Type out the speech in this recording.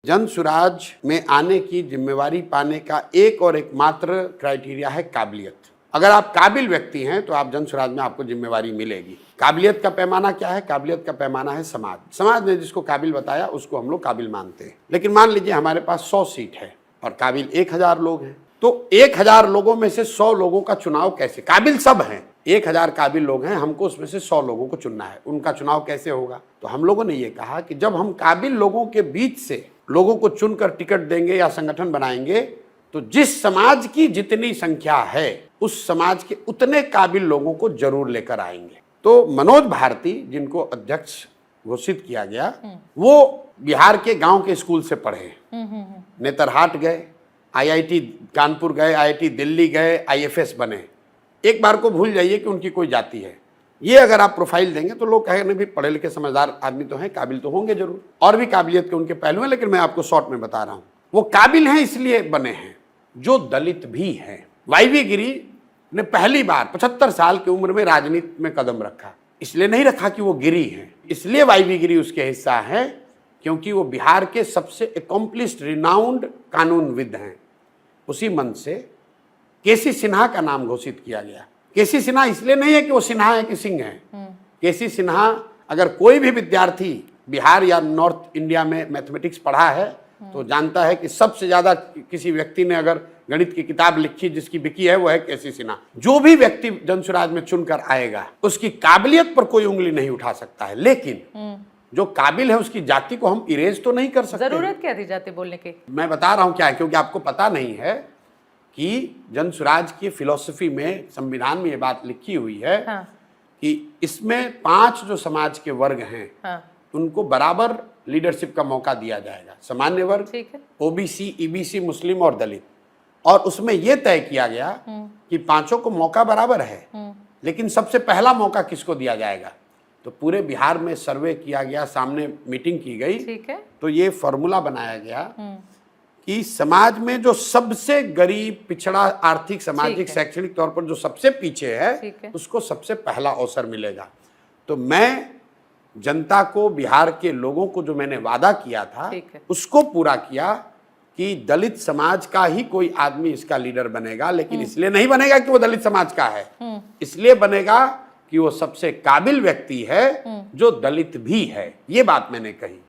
जन सुराज में आने की जिम्मेवारी पाने का एक और एकमात्र क्राइटेरिया है काबिलियत। अगर आप काबिल व्यक्ति हैं तो आप जन सुराज में आपको जिम्मेवारी मिलेगी। काबिलियत का पैमाना क्या है? काबिलियत का पैमाना है समाज ने जिसको काबिल बताया उसको हम लोग काबिल मानते हैं। लेकिन मान लीजिए हमारे पास 100 सीट है और काबिल 1000 लोग हैं, तो 1000 लोगों में से 100 लोगों का चुनाव कैसे? काबिल सब हैं, 1000 काबिल लोग हैं, हमको उसमें से 100 लोगों को चुनना है। उनका चुनाव कैसे होगा? तो हम लोगों ने ये कहा कि जब हम काबिल लोगों के बीच से लोगों को चुनकर टिकट देंगे या संगठन बनाएंगे तो जिस समाज की जितनी संख्या है उस समाज के उतने काबिल लोगों को जरूर लेकर आएंगे। तो मनोज भारती जिनको अध्यक्ष घोषित किया गया वो बिहार के गांव के स्कूल से पढ़े, नेतरहाट गए, IIT कानपुर गए, IIT दिल्ली गए, IFS बने। एक बार को भूल जाइए कि उनकी कोई जाति है। ये अगर आप प्रोफाइल देंगे तो लोग कहेंगे भी पढ़े लिखे समझदार आदमी तो हैं, काबिल तो होंगे जरूर। और भी काबिलियत के उनके पहलू हैं, लेकिन मैं आपको शॉर्ट में बता रहा हूं। वो काबिल हैं इसलिए बने हैं जो दलित भी हैं। YV गिरी ने पहली बार 75 साल की उम्र में राजनीति में कदम रखा। इसलिए नहीं रखा कि वो गिरी हैं, इसलिए YV गिरी उसके हिस्सा है क्योंकि वो बिहार के सबसे एकम्प्लिश्ड रिनाउंड कानूनविद हैं। उसी मन से केसी सिन्हा का नाम घोषित किया गया। केसी सिन्हा इसलिए नहीं है कि वो सिन्हा है कि सिंह है। केसी सिन्हा, अगर कोई भी विद्यार्थी बिहार या नॉर्थ इंडिया में मैथमेटिक्स पढ़ा है तो जानता है कि सबसे ज्यादा किसी व्यक्ति ने अगर गणित की किताब लिखी जिसकी बिकी है वो है केसी सिन्हा। जो भी व्यक्ति जनसुराज में चुनकर आएगा उसकी काबिलियत पर कोई उंगली नहीं उठा सकता है, लेकिन जो काबिल है उसकी जाति को हम इरेज तो नहीं कर सकते। जरूरत क्या थी जाति बोलने की? मैं बता रहा हूं क्या है, क्योंकि आपको पता नहीं है कि जनसुराज की फिलॉसफी में, संविधान में ये बात लिखी हुई है कि इसमें 5 जो समाज के वर्ग हैं उनको बराबर लीडरशिप का मौका दिया जाएगा। सामान्य वर्ग, OBC, EBC, मुस्लिम और दलित। और उसमें यह तय किया गया कि 5 को मौका बराबर है, लेकिन सबसे पहला मौका किसको दिया जाएगा? तो पूरे बिहार में सर्वे किया गया, सामने मीटिंग की गई, तो ये फॉर्मूला बनाया गया कि समाज में जो सबसे गरीब, पिछड़ा, आर्थिक, सामाजिक, शैक्षणिक तौर पर जो सबसे पीछे है उसको सबसे पहला अवसर मिलेगा। तो मैं जनता को, बिहार के लोगों को जो मैंने वादा किया था उसको पूरा किया कि दलित समाज का ही कोई आदमी इसका लीडर बनेगा। लेकिन इसलिए नहीं बनेगा कि वो दलित समाज का है, इसलिए बनेगा कि वो सबसे काबिल व्यक्ति है जो दलित भी है। ये बात मैंने कही।